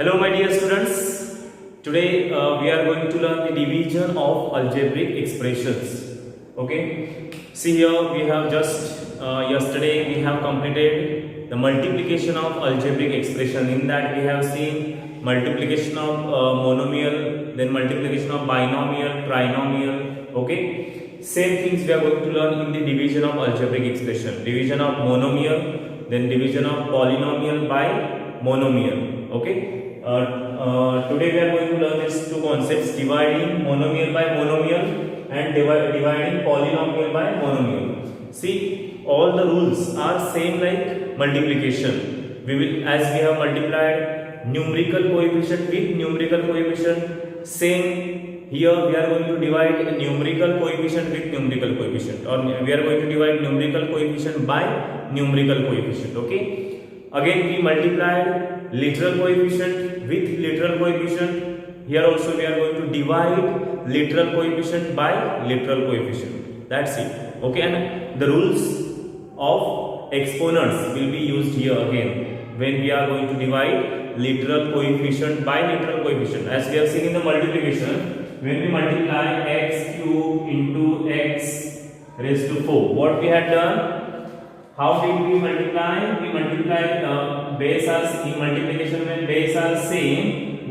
Hello my dear students, today we are going to learn the division of algebraic expressions. Okay, see here we have just yesterday we have completed the multiplication of algebraic expression. In that we have seen multiplication of monomial, then multiplication of binomial, trinomial. Okay, same things we are going to learn in the division of algebraic expression, division of monomial, then division of polynomial by monomial. Okay, today we are going to learn these two concepts, dividing monomial by monomial and dividing polynomial by monomial. See, all the rules are same like multiplication. We will, as we have multiplied numerical coefficient with numerical coefficient, same here we are going to divide numerical coefficient with numerical coefficient, or we are going to divide numerical coefficient by numerical coefficient. Okay, again we multiplied literal coefficient with literal coefficient. Here also we are going to divide literal coefficient by literal coefficient. That's it. Okay, and the rules of exponents will be used here again when we are going to divide literal coefficient by literal coefficient. As we have seen in the multiplication, when we multiply x cube into x raised to 4, what we had done? How did we multiply? We multiply base as in multiplication when base are same,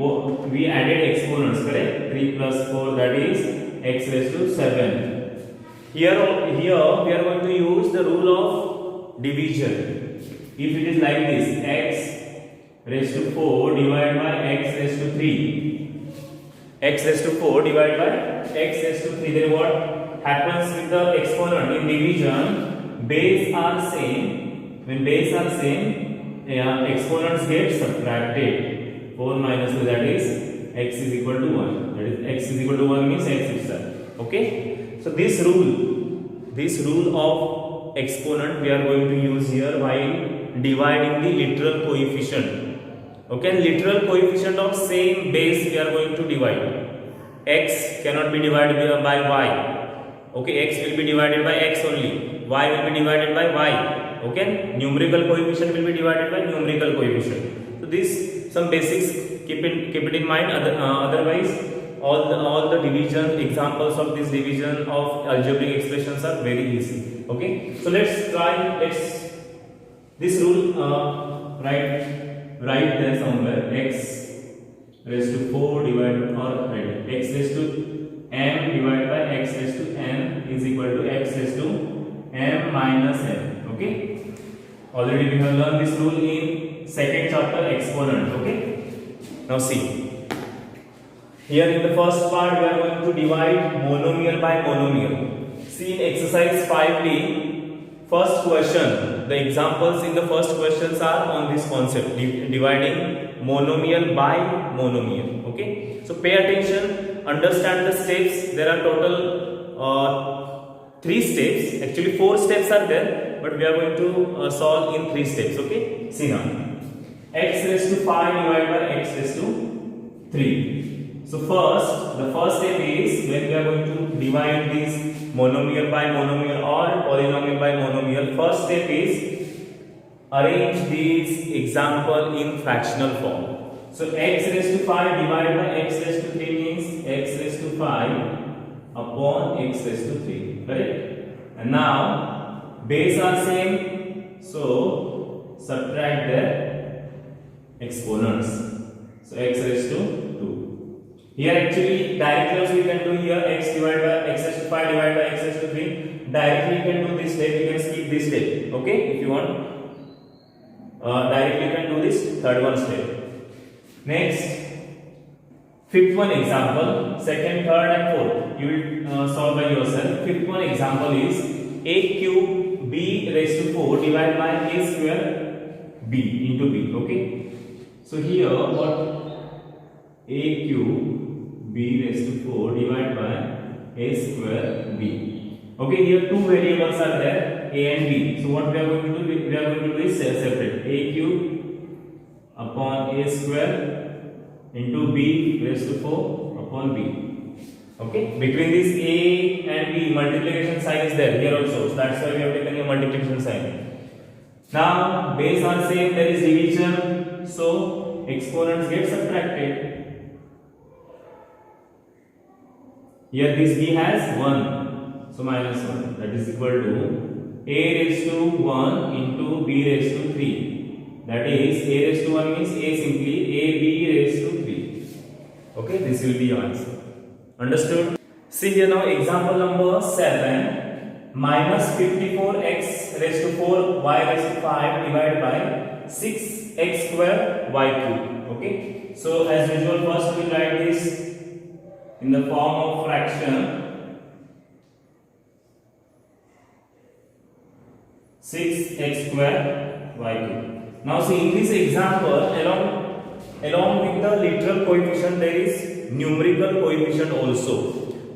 we added exponents, correct? 3 plus 4, that is x raised to 7. Here we are going to use the rule of division. If it is like this, x raised to 4 divided by x raised to 3. X raised to 4 divided by x raised to 3. Then what happens with the exponent in division? Base are same. When base are same, exponents get subtracted. 4 minus 2, that is x is equal to 1. That is x is equal to 1 means x itself. Okay. So this rule of exponent we are going to use here while dividing the literal coefficient. Okay, and literal coefficient of same base we are going to divide. X cannot be divided by y. Okay, x will be divided by x only, y will be divided by y. Okay, numerical coefficient will be divided by numerical coefficient. So this some basics, keep it in mind. Otherwise all the division examples of this division of algebraic expressions are very easy. Okay, so let's this rule write there somewhere. X raised to 4 divided, or x raised to m divided by x raised to n is equal to x raised to m minus n. Okay, already we have learned this rule in second chapter, exponent. Okay, now see, here in the first part we are going to divide monomial by monomial. See in exercise 5D, first question, the examples in the first questions are on this concept, dividing monomial by monomial. Okay, so pay attention, understand the steps. There are total 3 steps, actually 4 steps are there, but we are going to solve in 3 steps. Okay, see now, x raised to 5 divided by x raised to 3. So the first step is when we are going to divide this monomial by monomial or polynomial by monomial. First step is arrange this example in fractional form. So x raised to 5 divided by x raised to 3 means x raised to 5 upon x raised to 3, correct? And now base are same, so subtract their exponents. So x raised to 2. Here actually directly also we can do here x divided by x raised to 5 divided by x raised to 3. Directly you can do this step, you can skip this step. Okay, if you want, directly you can do this third one step. Next, fifth one example, second, third and fourth you will solve by yourself. Fifth one example is a cube b raised to 4 divided by a square b into b. Okay, so here what, a cube b raised to 4 divided by a square b. Okay, here two variables are there, a and b. So what we are going to do, we are going to do is separate a cube upon a square into b raised to 4 upon b. Okay, between this a and b multiplication sign is there here also, so that's why we have taken a multiplication sign. Now base are same, there is division, so exponents get subtracted. Here this b has 1, so minus 1, that is equal to a raised to 1 into b raised to 3. That is a raised to 1 means a simply ab raised to 3. Okay, this will be your answer. Understood? See here now example number 7. Minus 54x raised to 4 y raised to 5 divided by 6x square y cube. Okay, so as usual first we will write this in the form of fraction. 6x square y cube. Now see in this example along with the literal coefficient there is numerical coefficient also.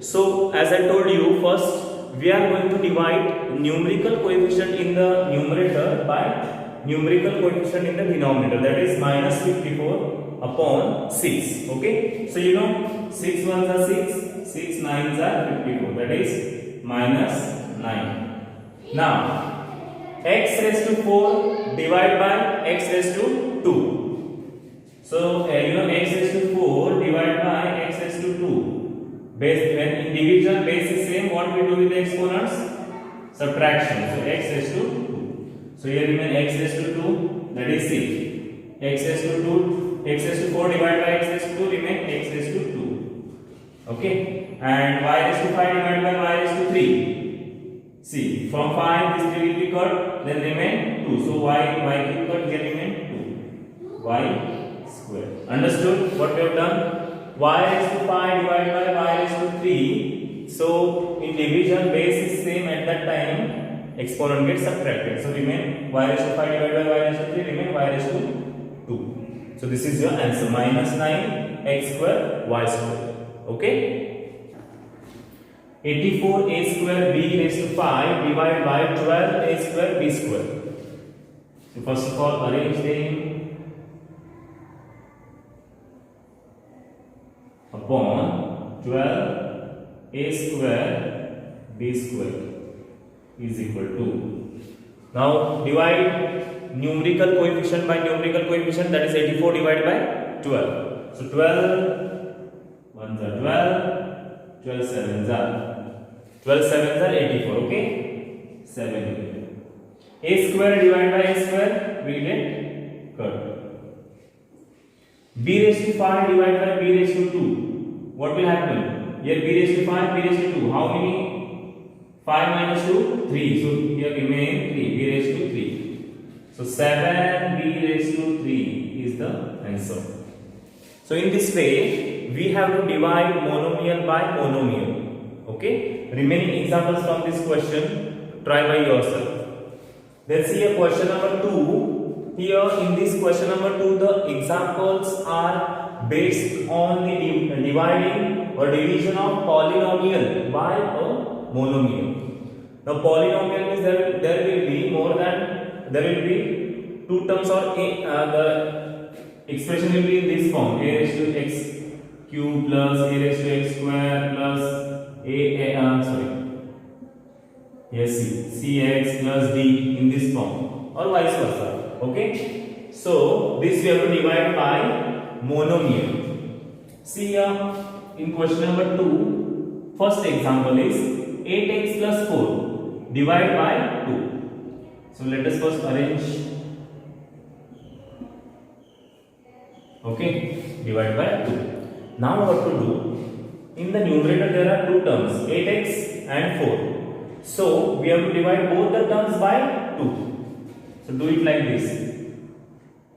So as I told you, first we are going to divide numerical coefficient in the numerator by numerical coefficient in the denominator, that is minus 54 upon 6. Okay, so you know 6 ones are 6, 6 nines are 54, that is minus 9. Now x raised to 4 divided by x raised to 2. So you know x raised to 4 divided by x raised to 2. Base, when in division base is same, what we do with the exponents? Subtraction. So x raised to 2. So here remain x raised to 2, that is 6. X raised to 2, x raised to 4 divided by x raised to 2 remain x raised to 2. Okay, and y raised to 5 divided by y raised to 3. See, from 5 this 3 will be cut, then remain 2. So y cube cut, here remain 2. Y square. Understood what we have done? Y raised to 5 divided by y raised to 3. So in division base is same at that time, exponent gets subtracted. So remain y raised to 5 divided by y raised to 3 remain y raised to 2. So this is your answer, minus 9 x square y square. Okay. 84a square b raised to 5 divided by 12a square b square. So first of all arrange them upon 12a square b square is equal to. Now divide numerical coefficient by numerical coefficient, that is 84 divided by 12. So 12 ones are 12, 12 sevens are 84. Okay, 7. A square divided by a square will get cut. B raised to 5 divided by b raised to 2. What will happen? Here b raised to 5, b raised to 2. How many? 5 minus 2? 3. So here remain 3. B raised to 3. So 7 b raised to 3 is the answer. So in this way, we have to divide monomial by monomial. Okay? Remaining examples from this question, try by yourself. Let's see a question number 2. Here in this question number 2, the examples are based on the dividing or division of polynomial by a monomial. Now polynomial means there will be more than, there will be two terms or the expression will be in this form, a raised to x cube plus a raised to x square plus cx plus d in this form, or vice versa. Okay, so this we have to divide by monomial. See here in question number 2, first example is 8x plus 4 divided by 2. So let us first arrange. Okay, divide by 2. Now what to do? In the numerator there are two terms, 8x and 4. So we have to divide both the terms by 2. So do it like this.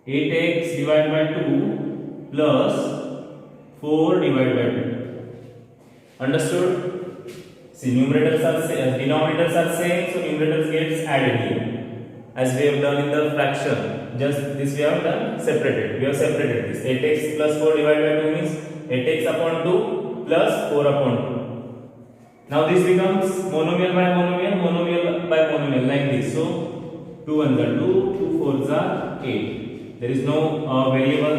8x divided by 2 plus 4 divided by 2. Understood? See, numerators are same, denominators are same, so numerators gets added here. As we have done in the fraction, just this we have done separated. We have separated this. 8x plus 4 divided by 2 means 8x upon 2 plus 4 upon 2. Now this becomes monomial by monomial, monomial by monomial like this. So 2 ones are 2, 2 fours are 8. There is no variable,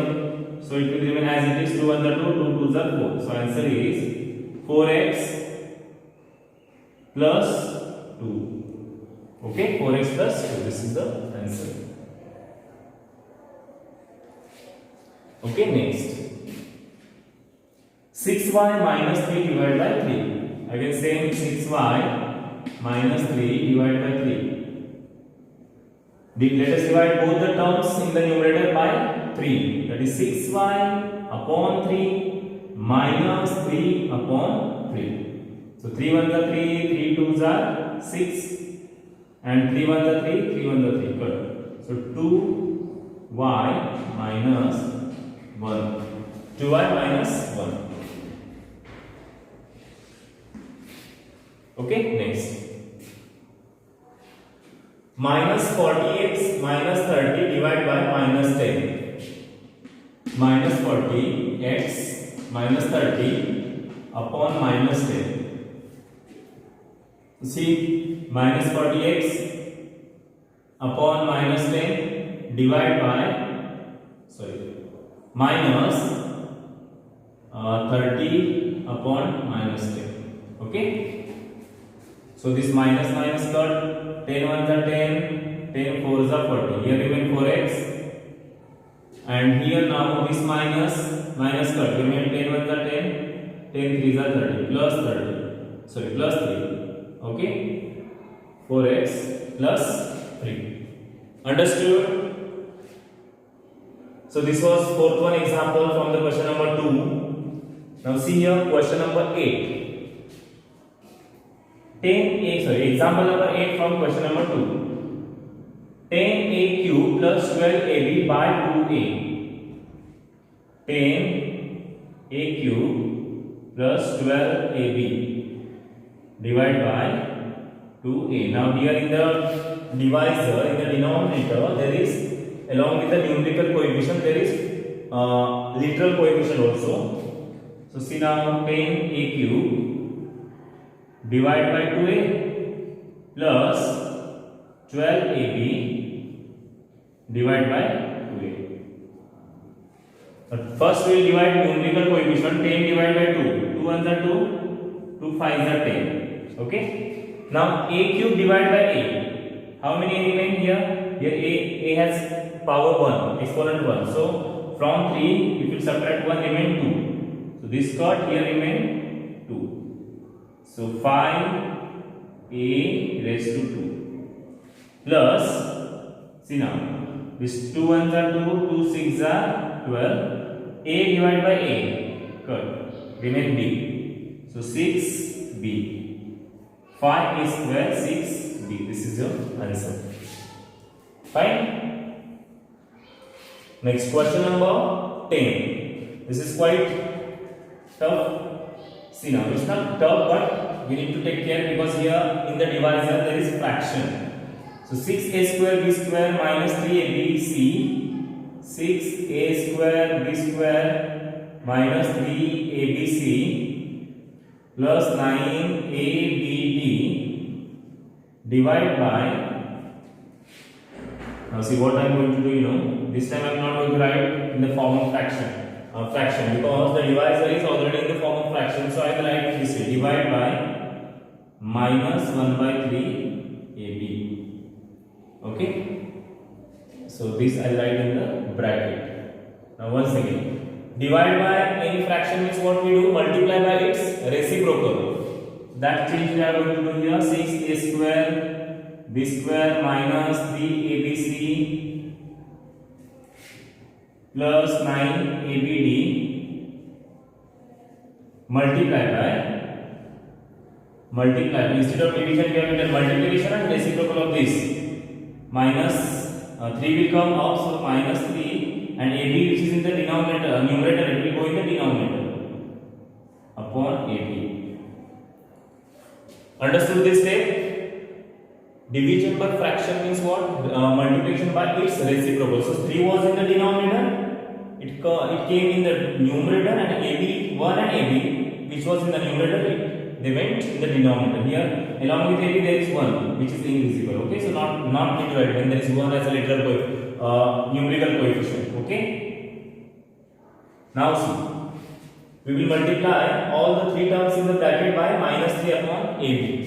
so it will remain as it is. 2 ones are 2, 2 twos are 4. So answer is 4x plus 2. Okay, 4x plus 2. This is the answer. Okay, next 6y minus 3 divided by 3. Again same 6y minus 3 divided by 3. Let us divide both the terms in the numerator by 3. That is 6y upon 3 minus 3 upon 3. So 3 1s are 3, 3 2s are 6, and 3 1s are 3, 3 1s are 3. Good. So 2y minus 1. 2y minus 1. Okay, next. Minus 40x minus 30 divided by minus 10. Minus 40x minus 30 upon minus 10. See, minus 40x upon minus 10 divided by minus 30 upon minus 10. Okay. So this minus minus cut, 10 1s are 10, 10 4s are 40. Here remain 4x, and here now this minus minus cut, remain 10 1s are 10, 10 3s are 30, plus 30. Sorry, plus 3. Okay, 4x plus 3. Understood? So this was fourth one example from the question number 2. Now see here question number 8. Example number 8 from question number 2. 10a cube plus 12ab by 2a. 10a cube plus 12ab divided by 2a. Now here in the divisor, in the denominator, there is, along with the numerical coefficient, there is literal coefficient also. So see now, 10a cube divided by 2a plus 12ab divided by 2a. But first we will divide numerical coefficient. 10 divided by 2. 2 1s are 2, 2 5s are 10. Okay. Now a cube divided by a. How many a remain here? Here a has power 1, exponent 1. So from 3, if you subtract 1, remain 2. So this got here remain 2. So 5a raised to 2 plus, see now, this 2 1s are 2, 2 6s are 12. A divided by a, good, remain b. So 6b. 5 a square 6b. This is your answer. Fine. Next question number 10. This is quite tough. See now, it's not tough, but we need to take care because here in the divisor there is fraction. So 6a square b square minus 3abc. 6a square b square minus 3abc plus 9abd divided by, now see what I am going to do, this time I am not going to write in the form of fraction because the divisor is already in the form of fraction. So I will write this way, divide by minus 1 by 3 ab. Okay. So this I write in the bracket. Now once again, divide by any fraction means what we do? Multiply by its reciprocal. That change we are going to do here. 6a square b square minus 3abc plus 9abd multiply by, instead of division we have written multiplication and reciprocal of this. Minus 3 will come up, so minus 3, and ab which is in the numerator, it will go in the denominator upon ab. Understood this step? Division by fraction means what? Multiplication by its reciprocal. So 3 was in the denominator, it came in the numerator, and ab1 and ab which was in the numerator, they went in the denominator. Here along with ab there is 1 which is indivisible. Okay, so not divided when there is 1 as a literal numerical coefficient. Okay. Now see, we will multiply all the 3 terms in the bracket by minus 3 upon ab.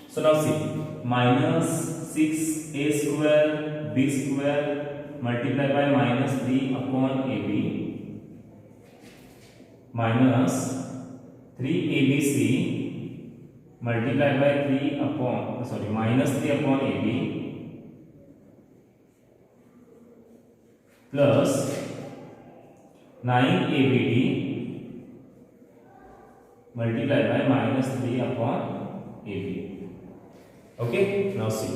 So now see, minus 6a square b square multiply by minus 3 upon AB minus 3ABC multiply by 3 upon minus 3 upon AB plus 9ABD multiply by minus 3 upon AB. Okay, now see.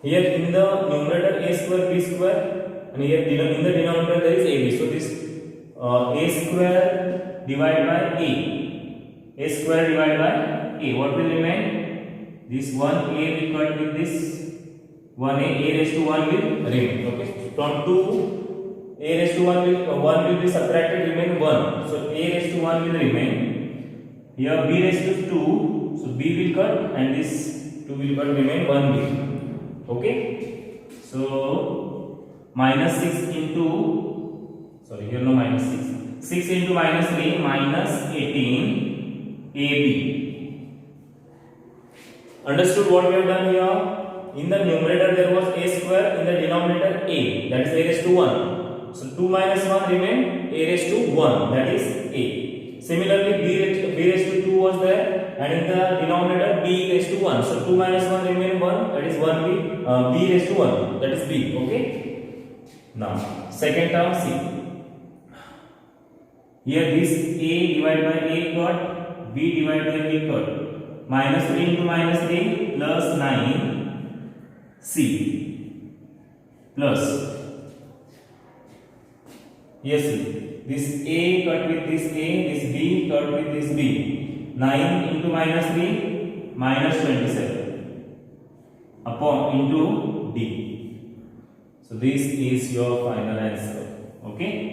Here in the numerator a square b square, and here in the denominator there is ab. So this a square divided by a square divided by a. What will remain? This 1a will cut with this 1a raised to 1 will remain. Okay, from 2 a raised to 1 will be subtracted, remain 1. So a raised to 1 will remain. Here b raised to 2, so b will cut and this 2 will cut, remain 1b. Okay, so minus 6 into here no minus 6 into minus 3 minus 18 AB. Understood what we have done here? In the numerator there was a square, in the denominator a, that is a raised to 1. So 2 minus 1 remain a raised to 1, that is a. Similarly b raised to 2 was there, and in the denominator b raised to 1. So 2 minus 1 remain 1, that is 1b. B raised to 1, that is b. Okay. Now second term C. Here this a divided by a got, b divided by b got. Minus 3 into minus 3 plus 9 C plus. Yes, this a cut with this a, this b cut with this b. 9 into minus 3 minus 27 upon into d. So this is your final answer. Okay.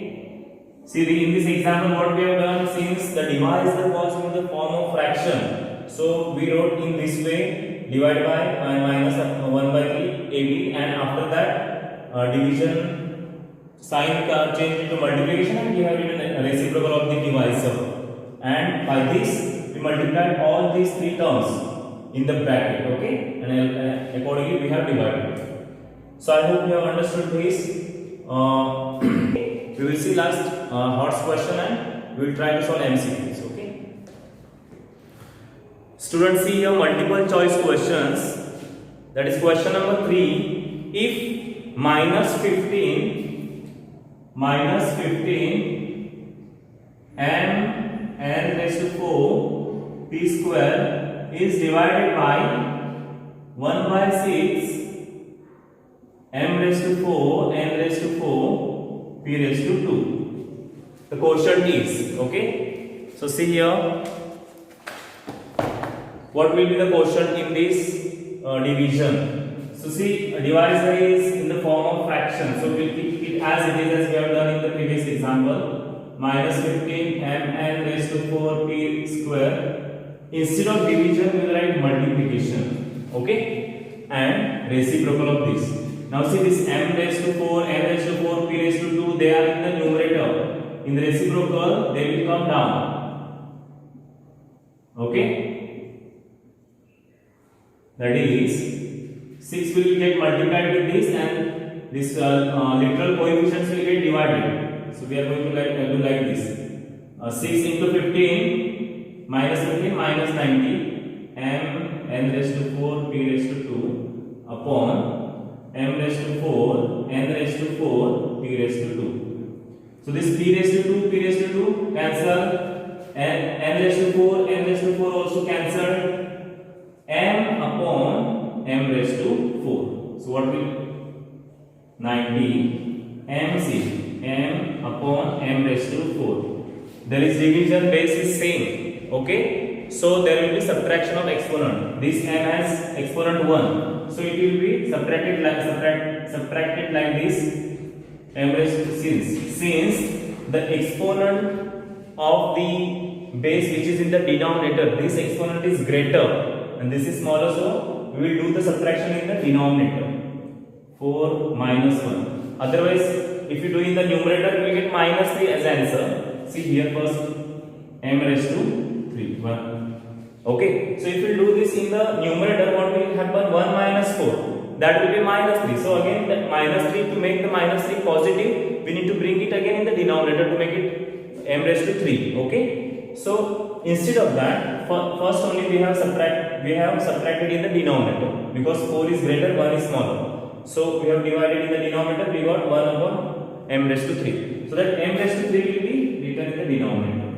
See, in this example what we have done, since the divisor was in the form of fraction, so we wrote in this way, divided by minus 1 by 3 AB, and after that division sign changed into multiplication and we have written a reciprocal of the divisor, and by this we multiplied all these three terms in the bracket. Okay, and accordingly we have divided. So I hope you have understood this. We will see last HOTS question and we will try to solve MCQs. Okay. Students, see here multiple choice questions. That is question number 3. If minus 15 n raised to 4 p square is divided by 1 by 6 m raised to 4 n raised to 4 p raised to 2. The quotient is, okay. So see here, what will be the quotient in this division? So see, divisor is in the form of fraction, so we'll keep it as it is, as we have done in the previous example. Minus 15 mn raised to 4 p square. Instead of division, we will write multiplication, okay, and reciprocal of this. Now see, this m raised to 4, n raised to 4, p raised to 2, they are in the numerator. In the reciprocal, they will come down. Okay? That is, 6 will get multiplied with this, and this literal coefficients will get divided. So we are going to do like this. 6 into 15 minus 15 minus 90 m n raised to 4 p raised to 2 upon m raised to 4 n raised to 4 p raised to 2. So this p raised to 2 p raised to 2 cancel, and n raised to 4 n raised to 4 also cancelled, m upon m raised to 4. So what will 90 mc m upon m raised to 4. There is division, base is same. Okay, so there will be subtraction of exponent. This m has exponent 1, so it will be subtracted like this. M raised to, since the exponent of the base which is in the denominator, this exponent is greater and this is smaller, so we will do the subtraction in the denominator. 4 minus 1. Otherwise, if you do in the numerator, you will get minus 3 as answer. See here first, m raised to 3. 1. Okay, so if you do this in the numerator, what will happen? 1 minus 4. that will be minus 3. So again that minus 3, to make the minus 3 positive, we need to bring it again in the denominator to make it m raised to 3. Okay. So instead of that, first only we have subtracted in the denominator, because 4 is greater, 1 is smaller. So we have divided in the denominator, we got 1 upon m raised to 3. So that m raised to 3 will be written in the denominator.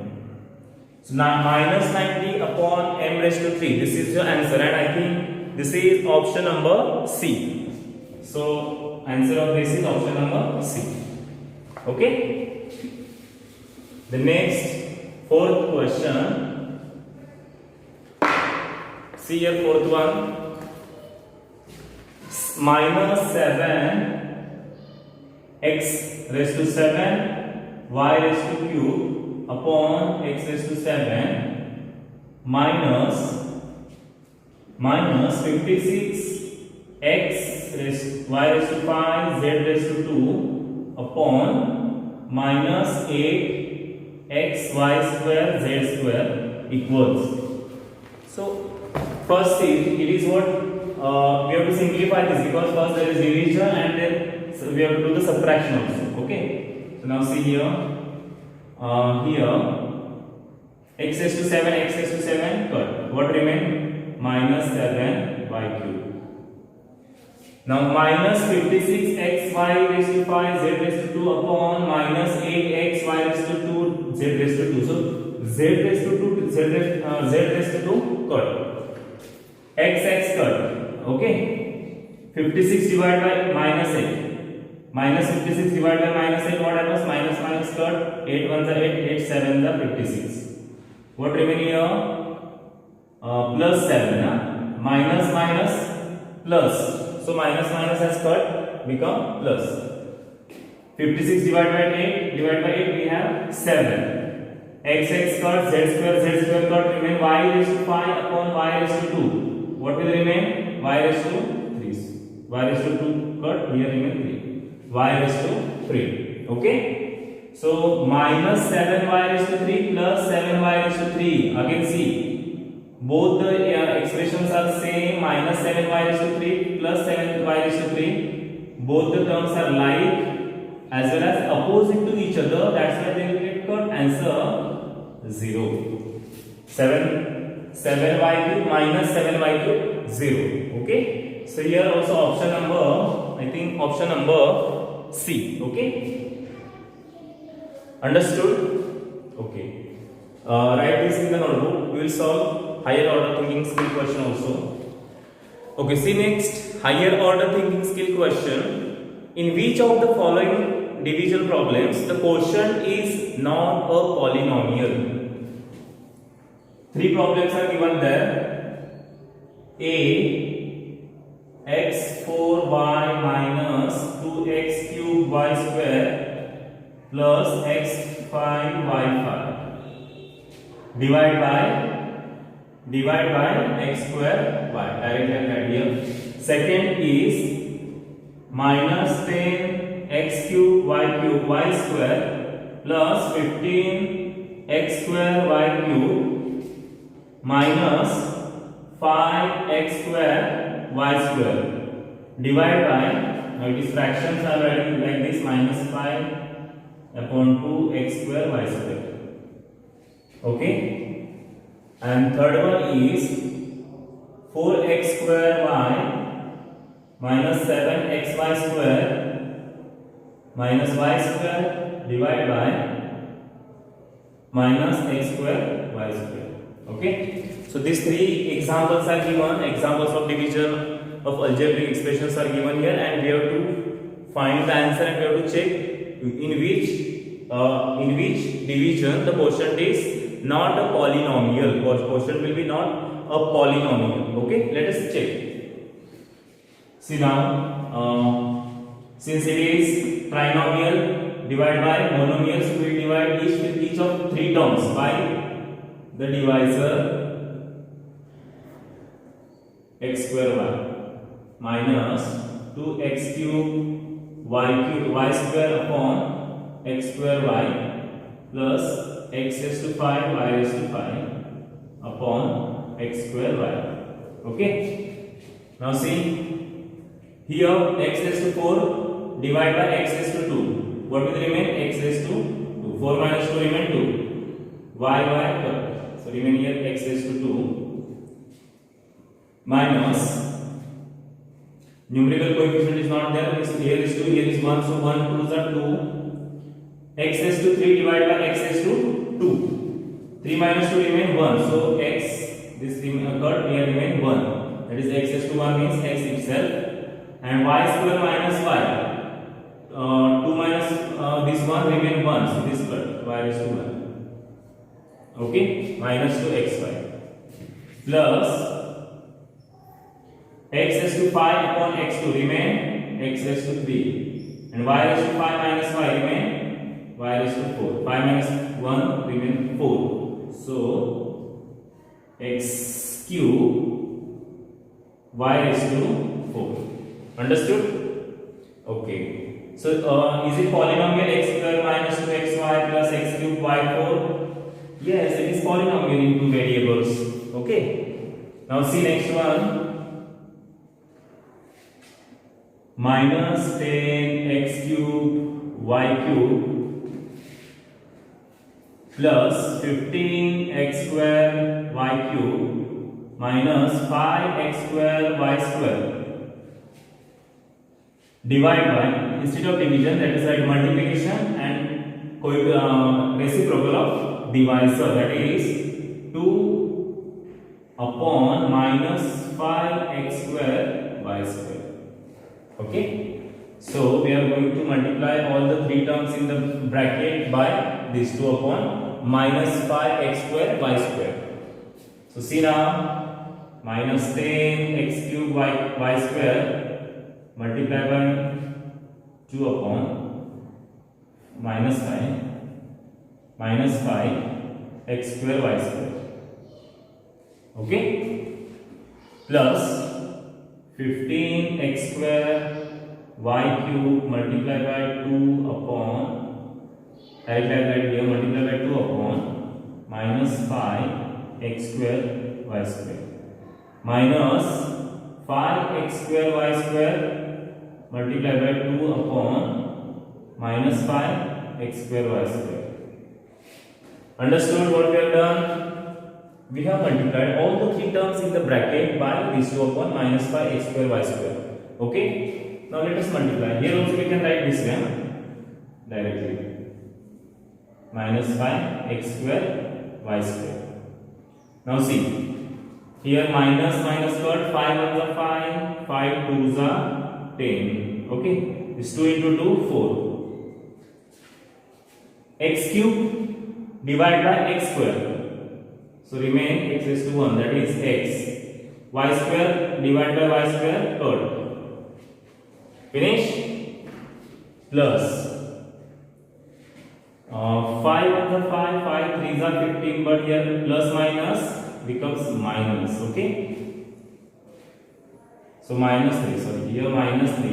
So now minus 90 upon m raised to 3. This is your answer, and I think this is option number C. So answer of this is option number C. Okay. The next fourth question. See here, fourth one. Minus 7 x raised to 7 y raised to cube upon x raised to 7 minus 56 x raised y raised to 5 z raised to 2 upon minus 8 x y square z square equals. So first it is what we have to simplify this, because first there is division and then we have to do the subtraction also. Okay. So now see here, x raised to 7, x raised to 7 cut. What remain? Minus 7 y cube. Now minus 56 x y raised to 5 z raised to 2 upon minus 8 x y raised to 2 z raised to 2. So z raised to 2 z raised to 2 cut. X cut. Okay. 56 divided by minus 8. Minus 56 divided by minus 8, what happens? Minus minus cut. 8 1s are 8, 8 7s are 56. What remain here? Plus 7. Minus minus plus. So minus minus has cut, become plus. 56 divided by 8 we have 7. X cut, z square cut, remain y raised to 5 upon y raised to 2. What will remain? Y raised to 3. Y raised to 2 cut, here remain 3. Y raised to 3. Okay. So minus 7y raised to 3 plus 7y raised to 3. Again see, both the expressions are same. Minus 7y raised to 3 plus 7y raised to 3. Both the terms are like as well as opposite to each other. That's why they will get cut. Answer 0. 7y cube minus 7y cube 0. Okay. So here also option number, I think option number C. Okay. Understood? Okay. Write this in the notebook. We will solve higher order thinking skill question also. Okay. See next, higher order thinking skill question. In which of the following division problems the quotient is not a polynomial? 3 problems are given there. A, x4y minus 2x cube y square plus x5y5 divide by x square y. Directly write here. Second is minus 10 x cube y square plus 15 x square y cube minus 5x square y square divide by, now it is fractions are writing like this, minus 5 upon 2x square y square. Okay. And third one is 4x square y minus 7xy square minus y square divide by minus x square y square. Okay. So these 3 examples are given. Examples of division of algebraic expressions are given here, and we have to find the answer and we have to check in which division the quotient is not a polynomial. Quotient will be not a polynomial. Okay. Let us check. See now, since it is trinomial divided by monomials, we will divide each with each of 3 terms by the divisor x square y minus 2x cube y square upon x square y plus x raised to 5 y raised to 5 upon x square y. Okay. Now see, Here x raised to 4 divided by x raised to 2. What will remain? X raised to 2. 4 minus 2 remain 2. Y 12. So remain here x raised to 2 minus numerical coefficient is not there. Here is 2, here is 1. So 1 2s are 2. X raised to 3 divided by x raised to 2. 3 minus 2 remain 1. So x this occurred here remain 1. That is x raised to 1 means x itself. And y square minus y. 2 minus this 1 remain 1. So this cut y raised to 1. Okay, minus 2xy plus x raised to 5 upon x2 remain x raised to 3, and y raised to 5 minus y remain y raised to 4. 5 minus 1 remain 4. So x cube y raised to 4. Understood? Okay. So is it polynomial x square minus 2xy plus x cube y4? Yes, it is polynomial in two variables. Okay. Now see next one. Minus 10x cube y cube plus 15x square y cube minus 5x square y square. Divide by, instead of division, that is like multiplication and reciprocal of divisor, that is 2 upon minus 5x square y square. Okay, so we are going to multiply all the three terms in the bracket by this 2 upon minus 5x square y square. So see now, minus 10x cube y square multiply by 2 upon minus 5 x square y square. Okay, plus 15x square y cube multiply by 2 upon, I will write here, multiply by 2 upon minus 5 x square y square minus 5x square y square multiply by 2 upon minus 5 x square y square. Understood what we have done? We have multiplied all the three terms in the bracket by this 2 upon minus 5 x square y square. Okay. Now let us multiply. Here also we can write this way directly. Minus 5 x square y square. Now see. Here minus cut, 5 ones are 5, 5 twos are 10. Okay. This 2 into 2, 4. X cube divided by x square. So remain x raised to 1, that is x. Y square divided by y square, third. Finish? Plus 5 ones are 5, 5 threes are 15, but here plus minus becomes minus. Okay. So minus 3. Sorry, here minus 3.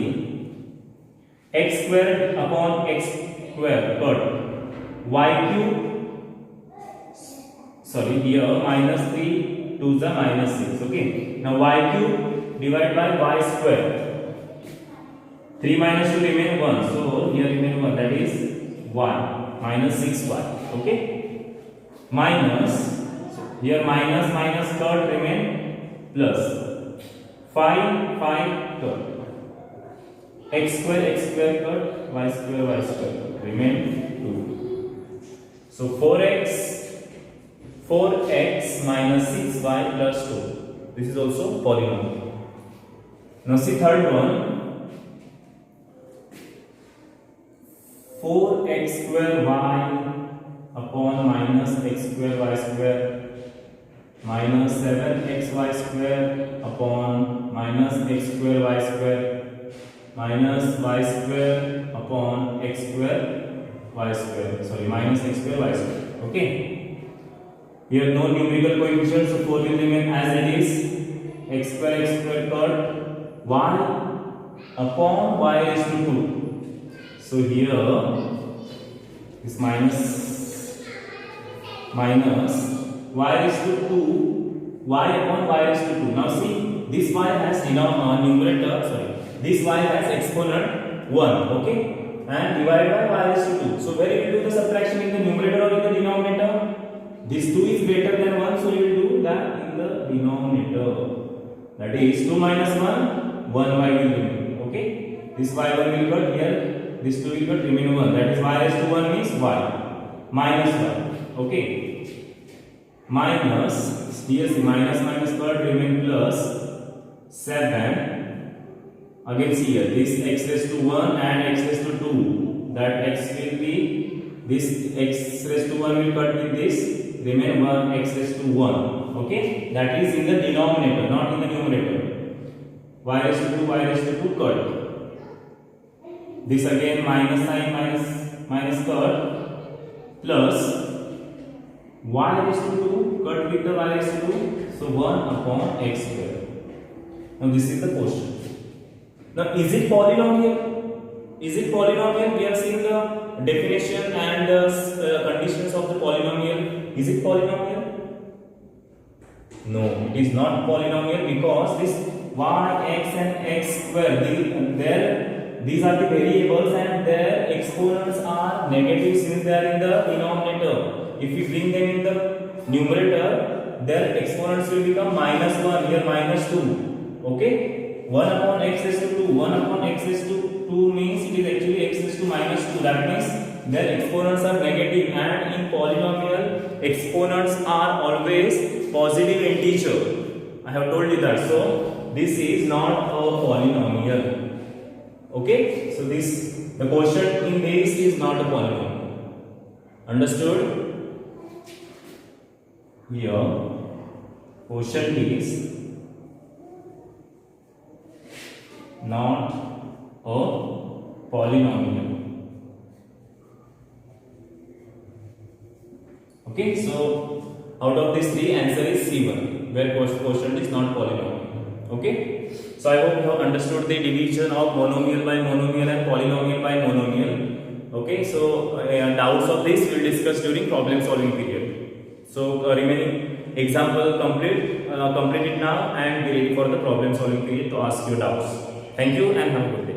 X square upon x square, cut. Y cube. Sorry, here minus 3, 2s are minus 6. Okay. Now y cube divided by y square. 3 minus 2 remain 1. So here remain 1. That is y. Minus 6y. Okay. Minus. So here minus third remain plus. 5 third. X square cut. Y square remain 2. So 4x minus 6y plus 2. This is also polynomial. Now see third one. 4x square y upon minus x square y square minus 7xy square upon minus x square y square minus y square upon x square y square. Sorry, minus x square y square. Okay. Here no numerical coefficient, so 4 will remain as it is. X square cut y upon y raised to 2. So here is minus y raised to 2, y upon y raised to 2. Now see, this y has numerator, this y has exponent 1, okay, and divided by y raised to 2. So where you will do the subtraction, in the numerator or in the denominator? This 2 is greater than 1, so you will do that in the denominator. That is 2 minus 1, 1y will remain. Okay, this y1 will cut here, this 2 will cut, remain 1. That is y raised to 1 means y minus y. Okay, minus, here see minus minus cut, remain plus 7. Again see here, this x raised to 1 and x raised to 2. That x will be, this x raised to 1 will cut with this, remain 1 x raised to 1. Okay, that is in the denominator, not in the numerator. Y raised to 2, y raised to 2 cut. This again minus sign, minus cut, plus y raised to 2 cut with the y raised to 2, so 1 upon x square. Now this is the question. Now is it polynomial? Is it polynomial? We have seen the definition and the conditions of the polynomial. Is it polynomial? No, it is not polynomial, because this y, x and x square, these are the variables and their exponents are negative since they are in the denominator. If we bring them in the numerator, their exponents will become minus 1, here minus 2. Okay, 1 upon x raised to 2, 1 upon x raised to 2 means it is actually x raised to minus 2. That means their exponents are negative, and in polynomial exponents are always positive integer. I have told you that. So this is not a polynomial. Okay, so the quotient in this is not a polynomial. Understood? Here quotient is not a polynomial. Okay, so out of these three, answer is C1, where quotient is not polynomial. Okay, so I hope you have understood the division of monomial by monomial and polynomial by monomial. Okay, so doubts of this we will discuss during problem solving period. So remaining example complete it now and be ready for the problem solving period to ask your doubts. Thank you and have a good day.